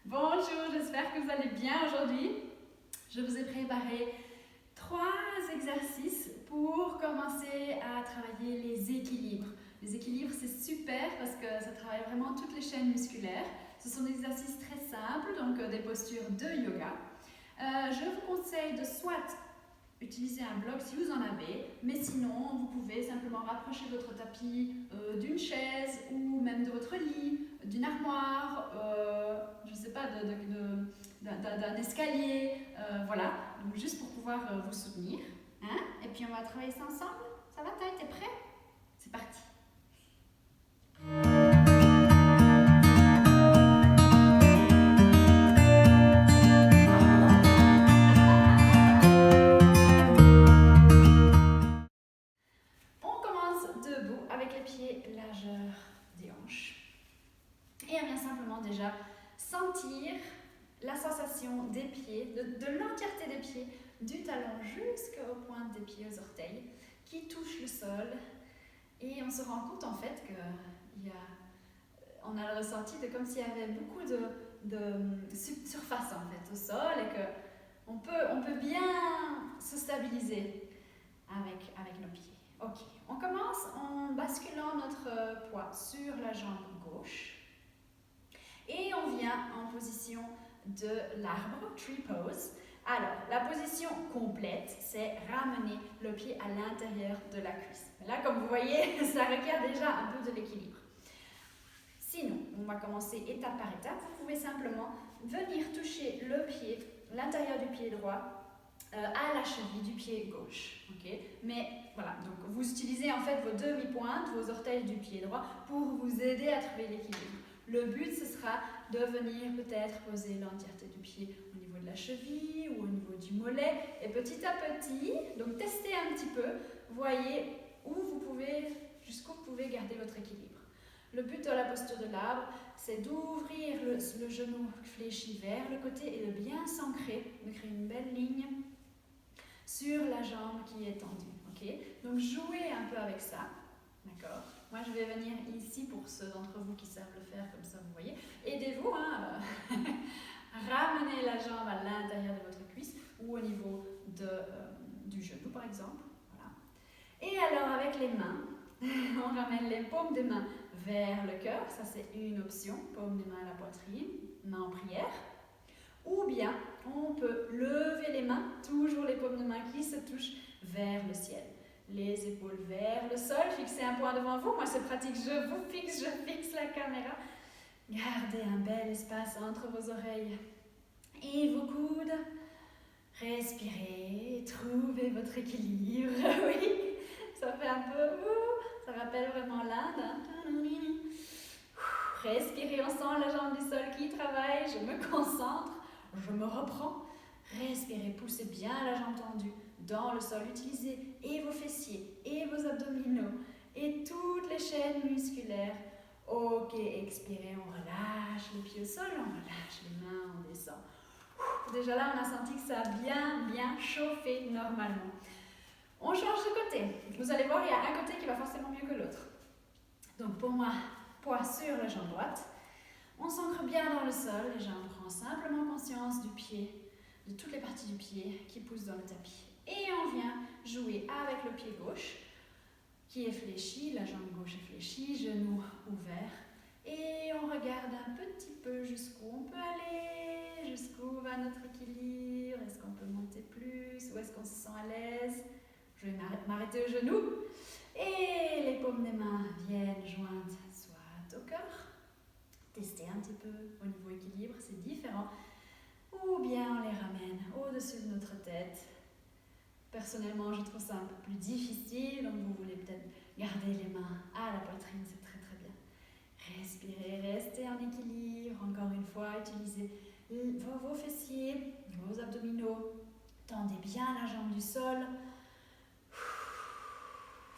Bonjour, j'espère que vous allez bien aujourd'hui. Je vous ai préparé 3 exercices pour commencer à travailler les équilibres. Les équilibres, c'est super parce que ça travaille vraiment toutes les chaînes musculaires. Ce sont des exercices très simples, donc des postures de yoga. Je vous conseille de soit utiliser un bloc si vous en avez, mais sinon vous pouvez simplement rapprocher votre tapis d'une chaise ou même de votre lit, d'une armoire, je ne sais pas, d'un escalier, voilà, donc juste pour pouvoir vous soutenir. Hein? Et puis on va travailler ça ensemble. Ça va, t'es prêt? C'est parti. Avec les pieds largeur des hanches. Et on vient simplement déjà sentir la sensation des pieds, de l'entièreté des pieds, du talon jusqu'aux pointes des pieds, aux orteils, qui touchent le sol. Et on se rend compte en fait on a le ressenti de comme s'il y avait beaucoup de surface en fait au sol et qu'on peut bien se stabiliser avec nos pieds. Ok, on commence en basculant notre poids sur la jambe gauche et on vient en position de l'arbre, tree pose. Alors, la position complète, c'est ramener le pied à l'intérieur de la cuisse. Mais là, comme vous voyez, ça requiert déjà un peu de l'équilibre. Sinon, on va commencer étape par étape. Vous pouvez simplement venir toucher le pied, l'intérieur du pied droit, à la cheville du pied gauche. Okay? Mais voilà, donc vous utilisez en fait vos demi-pointes, vos orteils du pied droit pour vous aider à trouver l'équilibre. Le but, ce sera de venir peut-être poser l'entièreté du pied au niveau de la cheville ou au niveau du mollet. Et petit à petit, donc testez un petit peu, voyez jusqu'où vous pouvez garder votre équilibre. Le but de la posture de l'arbre, c'est d'ouvrir le genou fléchi vers le côté et de bien s'ancrer, de créer une belle ligne sur la jambe qui est tendue. Okay? Donc jouez un peu avec ça. D'accord? Moi je vais venir ici pour ceux d'entre vous qui savent le faire comme ça, vous voyez. Aidez-vous, hein? Ramenez la jambe à l'intérieur de votre cuisse ou au niveau du genou par exemple. Voilà. Et alors avec les mains, on ramène les paumes des mains vers le cœur, ça c'est une option, paume des mains à la poitrine, main en prière. Ou bien, on peut lever les mains, toujours les paumes de main qui se touchent vers le ciel. Les épaules vers le sol, fixez un point devant vous. Moi c'est pratique, je fixe la caméra. Gardez un bel espace entre vos oreilles et vos coudes. Respirez, trouvez votre équilibre. Oui, ça fait un peu... ça rappelle vraiment l'Inde. Hein? Respirez, on sent la jambe du sol qui travaille. Je me concentre, je me reprends. Respirez, poussez bien la jambe tendue dans le sol. Utilisez et vos fessiers et vos abdominaux et toutes les chaînes musculaires. Ok, expirez, on relâche les pieds au sol, on relâche les mains, on descend. Déjà là, on a senti que ça a bien chauffé normalement. On change de côté. Vous allez voir, il y a un côté qui va forcément mieux que l'autre. Donc pour moi, poids sur la jambe droite. On s'ancre bien dans le sol et on prend simplement conscience du pied, de toutes les parties du pied qui poussent dans le tapis. Et on vient jouer avec le pied gauche qui est fléchi, la jambe gauche est fléchie, genou ouvert. Et on regarde un petit peu jusqu'où on peut aller, jusqu'où va notre équilibre, est-ce qu'on peut monter plus, ou est-ce qu'on se sent à l'aise. Je vais m'arrêter au genou et les paumes des mains viennent jointes soit au cœur. Testez un petit peu au niveau équilibre, c'est différent. Ou bien on les ramène au-dessus de notre tête. Personnellement, je trouve ça un peu plus difficile, donc vous voulez peut-être garder les mains à la poitrine, c'est très très bien. Respirez, restez en équilibre. Encore une fois, utilisez vos fessiers, vos abdominaux. Tendez bien la jambe du sol.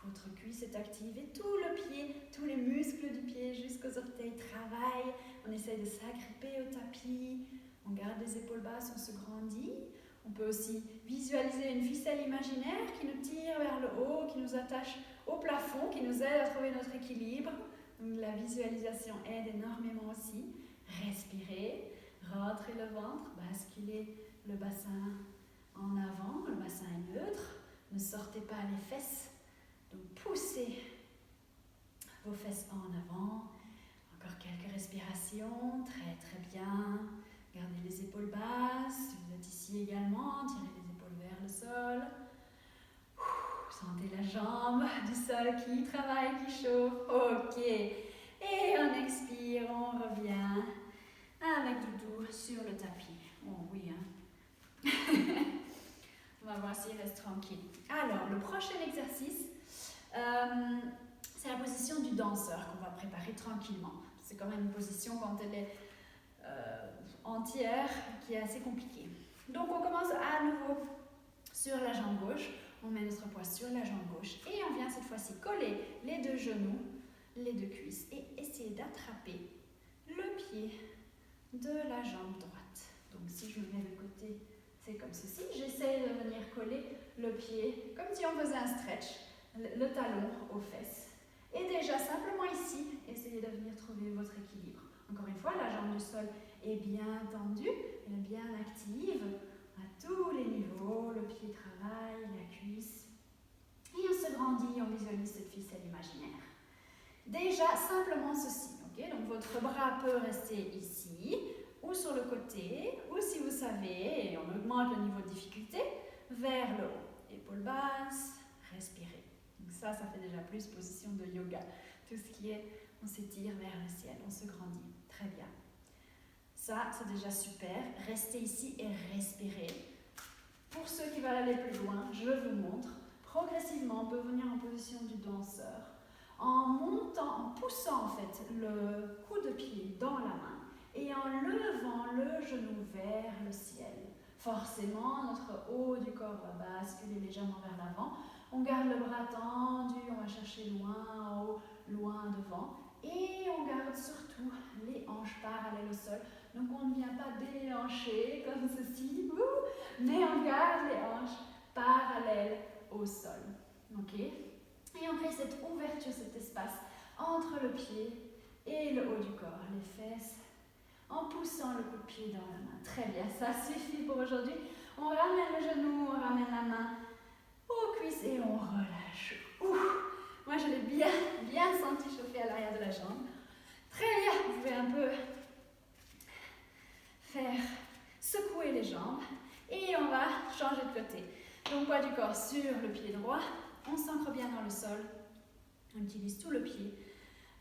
Votre cuisse est active et tout le pied, tous les muscles du pied jusqu'aux orteils travaillent. On essaye de s'agripper au tapis. On garde les épaules basses, on se grandit. On peut aussi visualiser une ficelle imaginaire qui nous tire vers le haut, qui nous attache au plafond, qui nous aide à trouver notre équilibre. Donc la visualisation aide énormément aussi. Respirez, ventre et le ventre. Basculez le bassin en avant, le bassin est neutre. Ne sortez pas les fesses. Donc poussez vos fesses en avant. Encore quelques respirations, très très bien. Gardez les épaules basses. Si vous êtes ici également, tirez les épaules vers le sol. Sentez la jambe du sol qui travaille, qui chauffe. Ok. Et on expire, on revient avec doudou sur le tapis. Oh oui, hein. On va voir s'il reste tranquille. Alors, le prochain exercice, c'est la position du danseur qu'on va préparer tranquillement. C'est quand même une position quand elle est entière qui est assez compliquée. Donc, on commence à nouveau sur la jambe gauche. On met notre poids sur la jambe gauche et on vient cette fois-ci coller les deux genoux, les deux cuisses et essayer d'attraper le pied de la jambe droite. Donc si je mets le côté, c'est comme ceci. J'essaie de venir coller le pied comme si on faisait un stretch, le talon aux fesses. Et déjà simplement ici, essayez de venir trouver votre équilibre. Encore une fois, la jambe du sol est bien tendue, elle est bien active. À tous les niveaux, le pied travaille, la cuisse. Et on se grandit, on visualise cette ficelle imaginaire. Déjà, simplement ceci. Okay? Donc votre bras peut rester ici, ou sur le côté, ou si vous savez, et on augmente le niveau de difficulté, vers le haut. Épaules basses, respirez. Donc ça fait déjà plus position de yoga. Tout ce qui est, on s'étire vers le ciel, on se grandit. Très bien. Ça, c'est déjà super. Restez ici et respirez. Pour ceux qui veulent aller plus loin, je vous montre. Progressivement, on peut venir en position du danseur en montant, en poussant en fait le coup de pied dans la main et en levant le genou vers le ciel. Forcément, notre haut du corps va basculer légèrement vers l'avant. On garde le bras tendu, on va chercher loin en haut, loin devant. Et on garde surtout les hanches parallèles au sol. Donc on ne vient pas déhancher comme ceci, mais on garde les hanches parallèles au sol. Ok? Et on crée cette ouverture, cet espace entre le pied et le haut du corps, les fesses, en poussant le coup de pied dans la main. Très bien, ça suffit pour aujourd'hui. On ramène le genou, on ramène la main aux cuisses et on relâche. Moi je l'ai bien senti chauffer à l'arrière de la jambe. Très bien, vous pouvez un peu faire secouer les jambes et on va changer de côté. Donc poids du corps sur le pied droit, on s'ancre bien dans le sol, on utilise tout le pied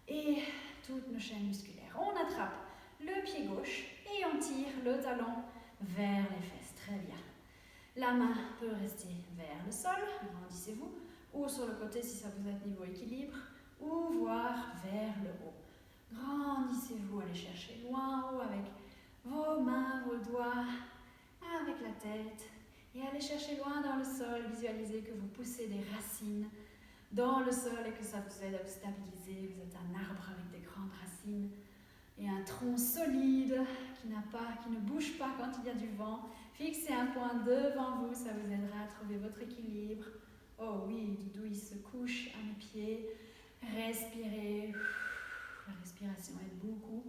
et toutes nos chaînes musculaires. On attrape le pied gauche et on tire le talon vers les fesses. Très bien. La main peut rester vers le sol, grandissez-vous, ou sur le côté si ça vous aide niveau équilibre, ou voir vers le haut. Grandissez-vous, allez chercher loin en haut avec vos mains, vos doigts, avec la tête. Et allez chercher loin dans le sol, visualisez que vous poussez des racines dans le sol et que ça vous aide à vous stabiliser. Vous êtes un arbre avec des grandes racines et un tronc solide qui ne bouge pas quand il y a du vent. Fixez un point devant vous, ça vous aidera à trouver votre équilibre. Oh oui, Doudou, il se couche à mes pieds. Respirez. La respiration aide beaucoup.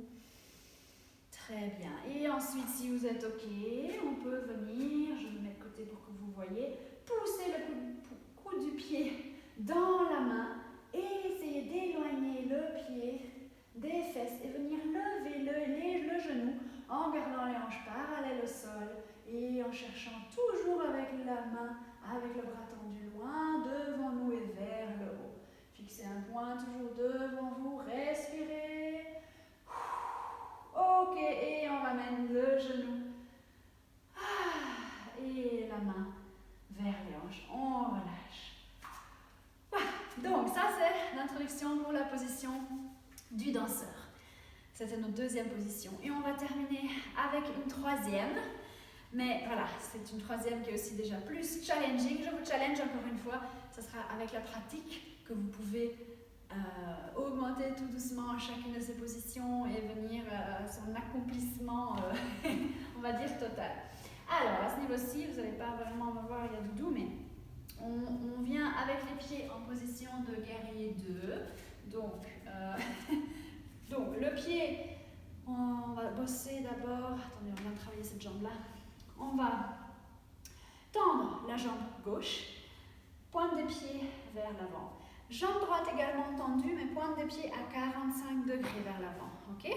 Très bien. Et ensuite, si vous êtes OK, on peut venir, je me mets de côté pour que vous voyez, pousser le coude du pied dans la main et essayer d'éloigner le pied des fesses et venir lever le genou en gardant les hanches parallèles au sol et en cherchant toujours avec la main, avec le bras tendu loin devant nous et vers le haut. Fixez un point toujours devant vous, respirez. Ok, et on ramène le genou et la main vers les hanches. On relâche. Voilà. Donc ça c'est l'introduction pour la position du danseur. C'était notre deuxième position. Et on va terminer avec une troisième. Mais voilà, c'est une troisième qui est aussi déjà plus challenging. Je vous challenge encore une fois. Ce sera avec la pratique que vous pouvez augmenter tout doucement chacune de ces positions et venir à son accomplissement, on va dire, total. Alors, à ce niveau-ci, vous n'allez pas vraiment me voir, il y a Doudou, mais on vient avec les pieds en position de guerrier 2. Donc, donc le pied, on va bosser d'abord attendez, on vient de travailler cette jambe-là. On va tendre la jambe gauche, pointe des pieds vers l'avant. Jambe droite également tendue, mais pointe des pieds à 45 degrés vers l'avant. Ok?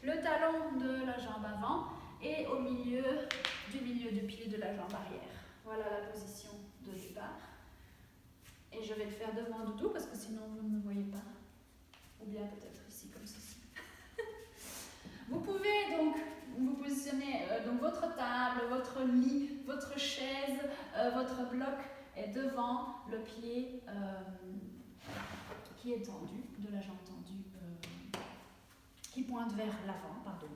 Le talon de la jambe avant et au milieu du pied de la jambe arrière. Voilà la position de départ. Et je vais le faire devant Doudou parce que sinon vous ne me voyez pas. Ou bien peut-être ici comme ceci. Vous pouvez donc vous positionner, donc votre table, votre lit, votre chaise, votre bloc est devant le pied qui est tendu, de la jambe tendue, qui pointe vers l'avant, pardon.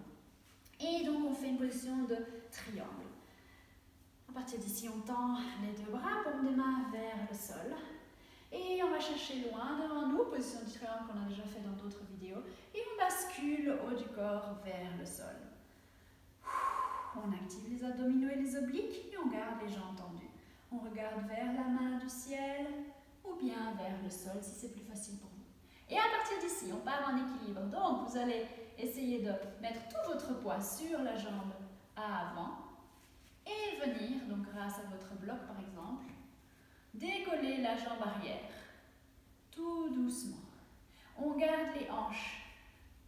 Et donc on fait une position de triangle. À partir d'ici, on tend les deux bras, paume des mains vers le sol. Et on va chercher loin devant nous, position du triangle qu'on a déjà fait dans d'autres vidéos. Et on bascule le haut du corps vers le sol. On active les abdominaux et les obliques et on garde les jambes tendues. On regarde vers la main du ciel ou bien vers le sol si c'est plus facile pour vous. Et à partir d'ici, on part en équilibre. Donc, vous allez essayer de mettre tout votre poids sur la jambe à avant et venir, donc grâce à votre bloc par exemple, décoller la jambe arrière, tout doucement. On garde les hanches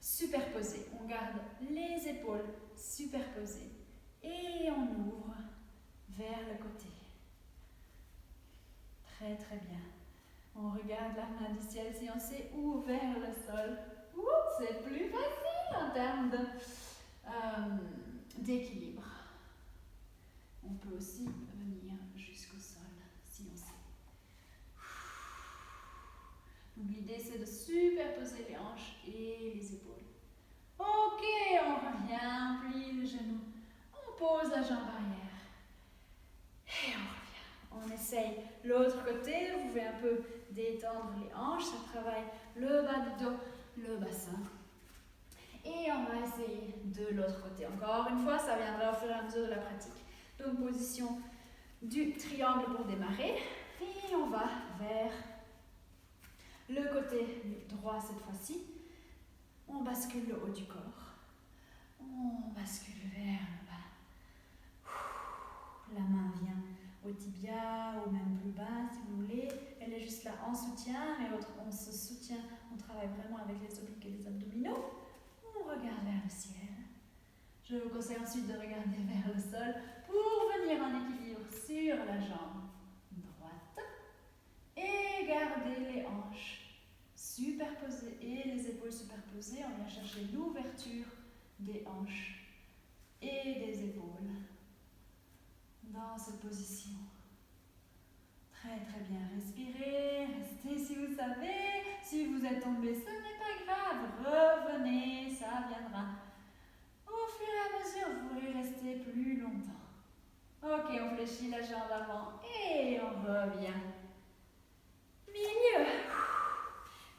superposées, on garde les épaules superposées et on ouvre vers le côté. Très très bien. On regarde la main du ciel si on s'est ouvert le sol. C'est plus facile en termes d'équilibre. On peut aussi venir jusqu'au sol si on sait. Donc l'idée c'est de superposer les hanches et les épaules. Ok, on revient, on plie le genou, on pose la jambe arrière et on revient. On essaye l'autre côté, vous pouvez un peu détendre les hanches, ça travaille le bas du dos, le bassin. Et on va essayer de l'autre côté. Encore une fois, ça viendra au fur et à mesure de la pratique. Donc position du triangle pour démarrer. Et on va vers le côté droit cette fois-ci. On bascule le haut du corps. On bascule vers le bas. La main vient au tibia ou même plus bas si vous voulez. Elle est juste là en soutien, mais on se soutient, on travaille vraiment avec les obliques et les abdominaux. On regarde vers le ciel. Je vous conseille ensuite de regarder vers le sol pour venir en équilibre sur la jambe droite et garder les hanches superposées et les épaules superposées. On vient chercher l'ouverture des hanches et des épaules dans cette position. Très très bien, respirez, restez si vous savez. Si vous êtes tombé, ce n'est pas grave, revenez, ça viendra. Au fur et à mesure, vous pourrez rester plus longtemps. Ok, on fléchit la jambe avant et on revient. Milieu.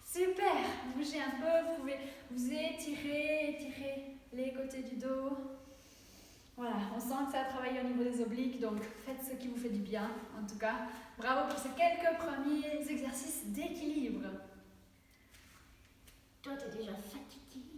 Super, bougez un peu, vous pouvez vous étirer les côtés du dos. Voilà, on sent que ça a travaillé au niveau des obliques, donc faites ce qui vous fait du bien, en tout cas. Bravo pour ces quelques premiers exercices d'équilibre. Toi, t'es déjà fatigué.